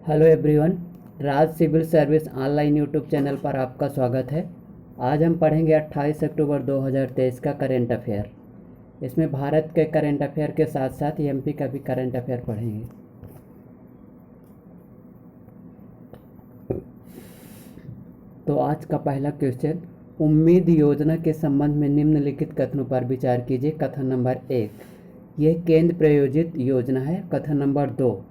Hello everyone. Raj civil service online YouTube channel पर आपका स्वागत है। आज हम पढ़ेंगे 28 अक्टूबर 2023 का करंट अफेयर। इसमें भारत के करंट अफेयर के साथ साथ एमपी का भी करंट अफेयर पढ़ेंगे। तो आज का पहला क्वेश्चन, उम्मीद योजना के संबंध में निम्नलिखित कथनों पर विचार कीजिए। कथन नंबर 1, यह केंद्र प्रायोजित योजना है। कथन नंबर 2,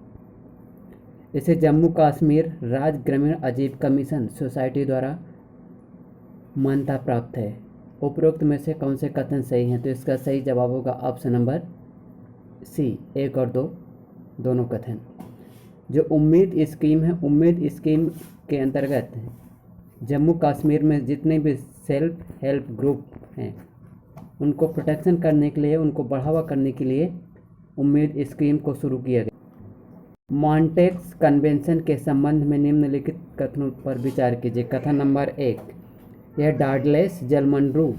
इसे जम्मू कश्मीर राज्य ग्रामीण आजीविका मिशन सोसाइटी द्वारा मान्यता प्राप्त है। उपरोक्त में से कौन से कथन सही हैं? तो इसका सही जवाब होगा ऑप्शन नंबर सी, 1 और 2 दोनों कथन। जो उम्मीद स्कीम है, उम्मीद स्कीम के अंतर्गत जम्मू कश्मीर में जितने भी सेल्फ हेल्प ग्रुप हैं उनको प्रोटेक्शन करने के लिए, उनको बढ़ावा करने के लिए उम्मीद स्कीम को शुरू किया गया। मॉन्टेक्स कन्वेंशन के संबंध में निम्नलिखित कथनों पर विचार कीजिए। कथन नंबर 1, यह डार्डलेस जलमंडरू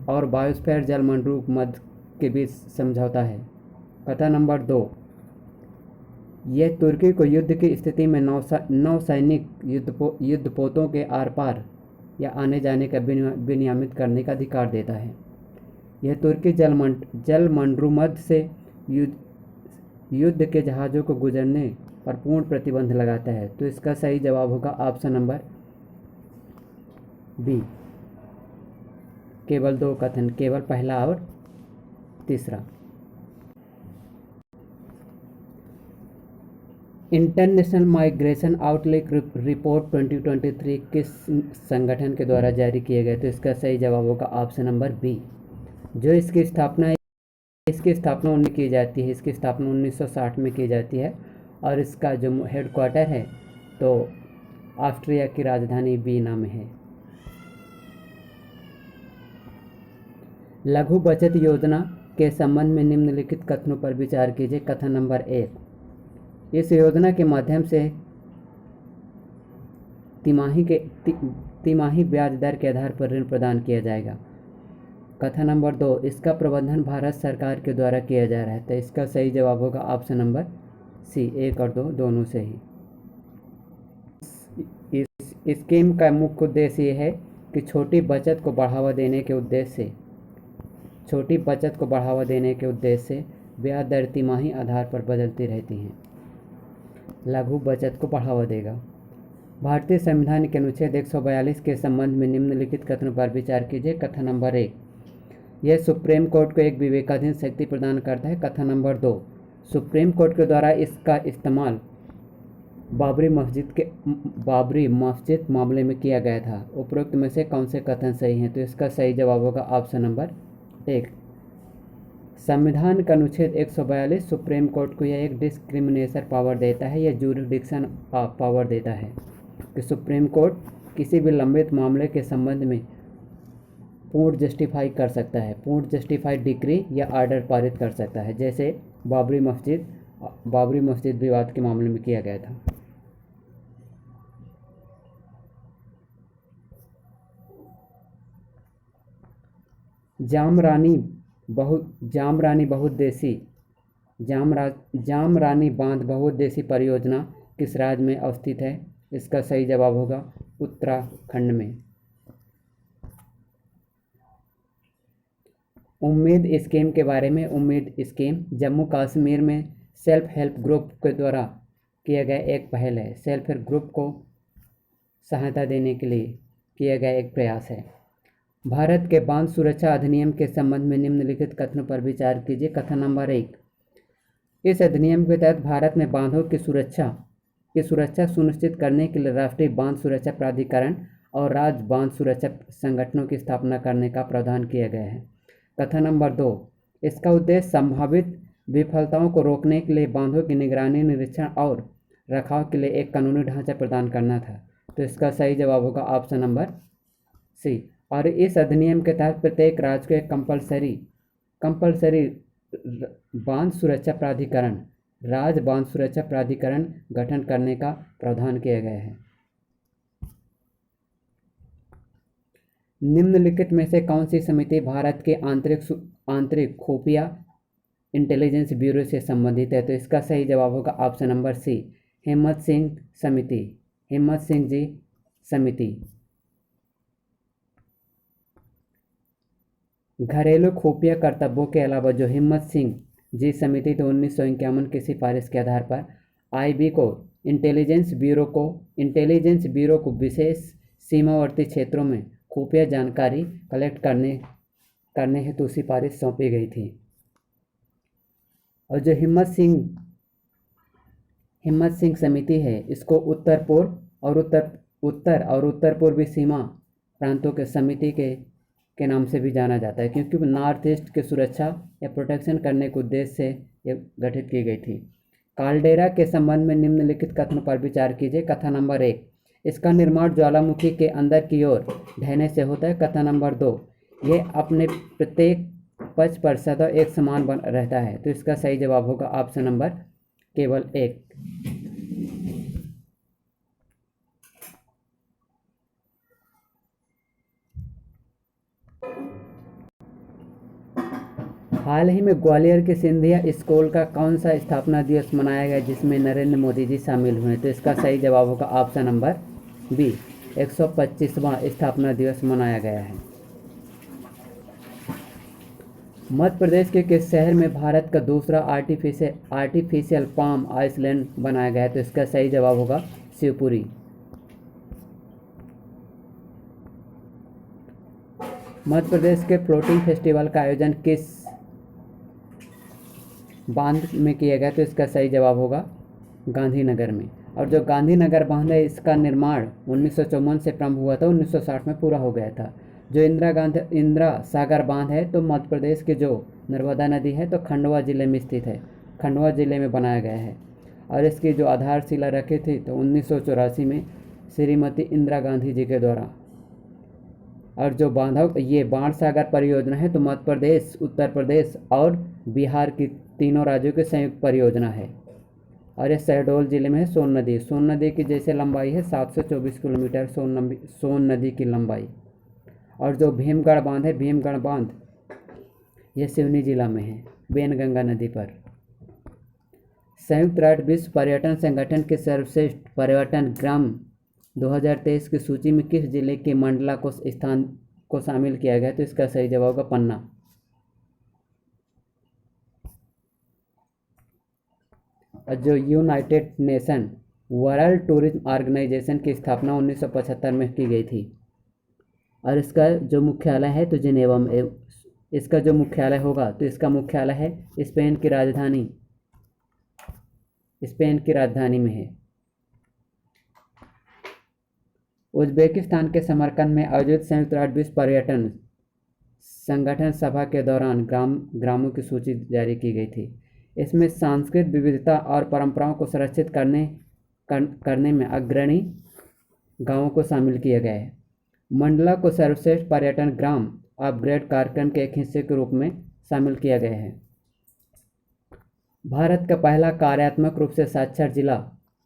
और बायोस्फीयर जलमंडरू मध्य के बीच समझौता है। कथन नंबर 2, यह तुर्की को युद्ध की स्थिति में नौसैनिक युद्धपोतों के आर पार या आने जाने का विनियमित करने का अधिकार देता है। यह तुर्की जलमंडरू मध्य से युद्ध के जहाज़ों को गुजरने पर पूर्ण प्रतिबंध लगाता है। तो इसका सही जवाब होगा ऑप्शन नंबर बी, केवल 2 कथन, केवल पहला और तीसरा। इंटरनेशनल माइग्रेशन आउटलुक रिपोर्ट 2023 किस संगठन के द्वारा जारी किए गए? तो इसका सही जवाब होगा ऑप्शन नंबर बी। जो इसकी स्थापना उन्नीस की जाती है, इसकी स्थापना 1960 में की जाती है और इसका जो हेडक्वार्टर है तो ऑस्ट्रिया की राजधानी वीना में है। लघु बचत योजना के संबंध में निम्नलिखित कथनों पर विचार कीजिए। कथन नंबर 1, इस योजना के माध्यम से तिमाही ब्याज दर के आधार पर ऋण प्रदान किया जाएगा। कथन नंबर 2, इसका प्रबंधन भारत सरकार के द्वारा किया जा रहा है। तो इसका सही जवाब होगा ऑप्शन नंबर सी, 1 और 2 दोनों सही। इस स्कीम का मुख्य उद्देश्य ये है कि छोटी बचत को बढ़ावा देने के उद्देश्य से ब्याज दर तिमाही आधार पर बदलती रहती हैं। लघु बचत को बढ़ावा देगा। भारतीय संविधान के अनुच्छेद 142 के संबंध में निम्नलिखित कथनों पर विचार कीजिए। कथन नंबर 1, यह सुप्रीम कोर्ट को एक विवेकाधीन शक्ति प्रदान करता है। कथन नंबर 2, सुप्रीम कोर्ट के द्वारा इसका इस्तेमाल बाबरी मस्जिद मामले में किया गया था। उपरोक्त में से कौन से कथन सही हैं? तो इसका सही जवाब होगा ऑप्शन नंबर 1। संविधान का अनुच्छेद 142 सुप्रीम कोर्ट को यह एक डिस्क्रिमिनेशन पावर देता है, यह ज्यूरिडिक्शन पावर देता है कि सुप्रीम कोर्ट किसी भी लंबित मामले के संबंध में पूर्ण जस्टिफाइड डिक्री या आर्डर पारित कर सकता है, जैसे बाबरी मस्जिद विवाद के मामले में किया गया था। जामरानी बांध बहुउद्देशीय परियोजना किस राज्य में अवस्थित है? इसका सही जवाब होगा उत्तराखंड में। उम्मीद स्कीम के बारे में। उम्मीद स्कीम जम्मू कश्मीर में सेल्फ हेल्प ग्रुप के द्वारा किया गया एक पहल है। सेल्फ हेल्प ग्रुप को सहायता देने के लिए किया गया एक प्रयास है। भारत के बांध सुरक्षा अधिनियम के संबंध में निम्नलिखित कथनों पर विचार कीजिए। कथन नंबर 1, इस अधिनियम के तहत भारत में बांधों की सुरक्षा सुनिश्चित करने के लिए राष्ट्रीय बांध सुरक्षा प्राधिकरण और राज्य बांध सुरक्षा संगठनों की स्थापना करने का प्रावधान किया गया है। कथन नंबर 2, इसका उद्देश्य संभावित विफलताओं को रोकने के लिए बांधों की निगरानी, निरीक्षण और रखाव के लिए एक कानूनी ढांचा प्रदान करना था। तो इसका सही जवाब होगा ऑप्शन नंबर सी। और इस अधिनियम के तहत प्रत्येक राज्य को एक कंपलसरी राज्य बांध सुरक्षा प्राधिकरण गठन करने का प्रावधान किया गया है। निम्नलिखित में से कौन सी समिति भारत के आंतरिक खुफिया इंटेलिजेंस ब्यूरो से संबंधित है। तो इसका सही जवाब होगा ऑप्शन नंबर सी, हिम्मत सिंह समिति, हिम्मत सिंह जी समिति। घरेलू खुफिया कर्तव्यों के अलावा जो हिम्मत सिंह जी समिति तो 1951 की सिफारिश के आधार पर आईबी को इंटेलिजेंस ब्यूरो को विशेष सीमावर्ती क्षेत्रों में खुफिया जानकारी कलेक्ट करने हेतु सिफारिश सौंपी गई थी। और जो हिम्मत सिंह समिति है, इसको उत्तर और उत्तर पूर्वी सीमा प्रांतों के समिति के नाम से भी जाना जाता है, क्योंकि नॉर्थ ईस्ट की सुरक्षा या प्रोटेक्शन करने के उद्देश्य से ये गठित की गई थी। काल्डेरा के संबंध में निम्नलिखित कथन पर विचार कीजिए। कथन नंबर 1, इसका निर्माण ज्वालामुखी के अंदर की ओर ढहने से होता है। कथन नंबर 2, ये अपने प्रत्येक पक्ष पर सदा एक समान बन रहता है। तो इसका सही जवाब होगा ऑप्शन नंबर केवल 1। हाल ही में ग्वालियर के सिंधिया स्कूल का कौन सा स्थापना दिवस मनाया गया जिसमें नरेंद्र मोदी जी शामिल हुए? तो इसका सही जवाब होगा ऑप्शन नंबर बी, 125वां स्थापना दिवस मनाया गया है। मध्य प्रदेश के किस शहर में भारत का दूसरा आर्टिफिशियल पाम आइसलैंड बनाया गया है? तो इसका सही जवाब होगा शिवपुरी। मध्य प्रदेश के फ्लोटिंग फेस्टिवल का आयोजन किस बांध में किया गया? तो इसका सही जवाब होगा गांधीनगर में। और जो गांधीनगर बांध है, इसका निर्माण 1954 से प्रारंभ हुआ था, 1960 में पूरा हो गया था। जो इंदिरा सागर बांध है, तो मध्य प्रदेश की जो नर्मदा नदी है, तो खंडवा जिले में स्थित है, खंडवा जिले में बनाया गया है। और इसकी जो आधारशिला रखी थी तो 1984 में श्रीमती इंदिरा गांधी जी के द्वारा। और जो ये बाण सागर परियोजना है, तो मध्य प्रदेश, उत्तर प्रदेश और बिहार की तीनों राज्यों की संयुक्त परियोजना है। और ये शहडोल जिले में है। सोन नदी की जैसे लंबाई है 724 किलोमीटर सोन नदी की लंबाई। और जो भीमगढ़ बांध है, भीमगढ़ बांध ये सिवनी जिला में है, बेनगंगा नदी पर। संयुक्त राष्ट्र विश्व पर्यटन संगठन के सर्वश्रेष्ठ पर्यटन ग्राम 2023 की सूची में किस जिले के मंडला को शामिल किया गया? तो इसका सही जवाब होगा पन्ना। और जो United Nation World Tourism Organization की स्थापना 1975 में की गई थी। और इसका जो मुख्यालय है तो जिनेवा में, इसका जो मुख्यालय होगा तो इसका मुख्यालय है स्पेन की राजधानी में है। उज्बेकिस्तान के समरकंद में आयोजित संयुक्त राष्ट्र विश्व पर्यटन संगठन सभा के दौरान ग्रामों की सूची जारी की गई थी। इसमें सांस्कृतिक विविधता और परंपराओं को संरक्षित करने में अग्रणी गांवों को शामिल किया गया है। मंडला को सर्वश्रेष्ठ पर्यटन ग्राम अपग्रेड कार्यक्रम के एक हिस्से के रूप में शामिल किया गया है। भारत का पहला कार्यात्मक रूप से साक्षर जिला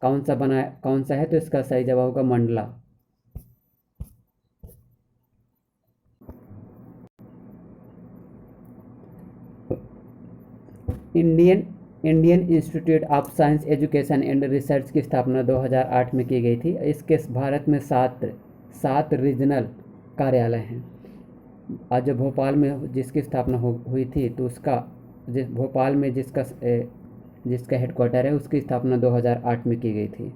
कौन सा है? तो इसका सही जवाब होगा Mandla. Indian institute of science education and research की स्थापना 2008 में की गई थी। इसके भारत में सात रीजनल कार्यालय हैं। आज जो भोपाल में जिसकी स्थापना हुई थी, तो भोपाल में जिसका हेडक्वार्टर है, उसकी स्थापना 2008 में की गई थी।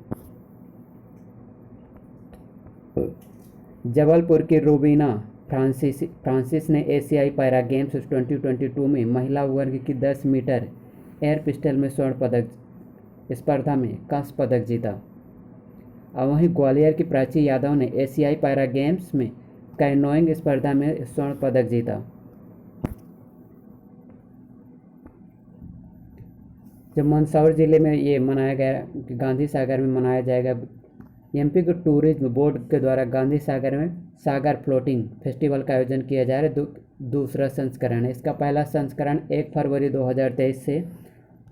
जबलपुर की रूबीना फ्रांसिस ने एशियाई पैरा गेम्स 2022 में महिला वर्ग की 10 मीटर एयर पिस्टल में स्वर्ण पदक स्पर्धा में कांस्य पदक जीता। और वहीं ग्वालियर की प्राची यादव ने एशियाई पैरा गेम्स में कैनोइंग स्पर्धा में स्वर्ण पदक जीता। जब मंदसौर जिले में ये मनाया गया, गांधी सागर में मनाया जाएगा। एमपी के टूरिज्म बोर्ड के द्वारा गांधी सागर में सागर फ्लोटिंग फेस्टिवल का आयोजन किया जा रहा है। दूसरा संस्करण है। इसका पहला संस्करण 1 फरवरी 2023 से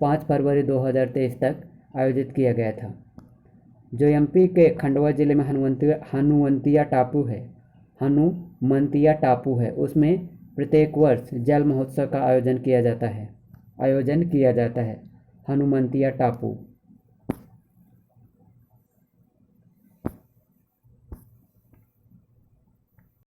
5 फरवरी 2023 तक आयोजित किया गया था। जो एमपी के खंडवा जिले में हनुमंतिया टापू है, उसमें प्रत्येक वर्ष जल महोत्सव का आयोजन किया जाता है। आयोजन किया जाता है? हनुमंतिया टापू।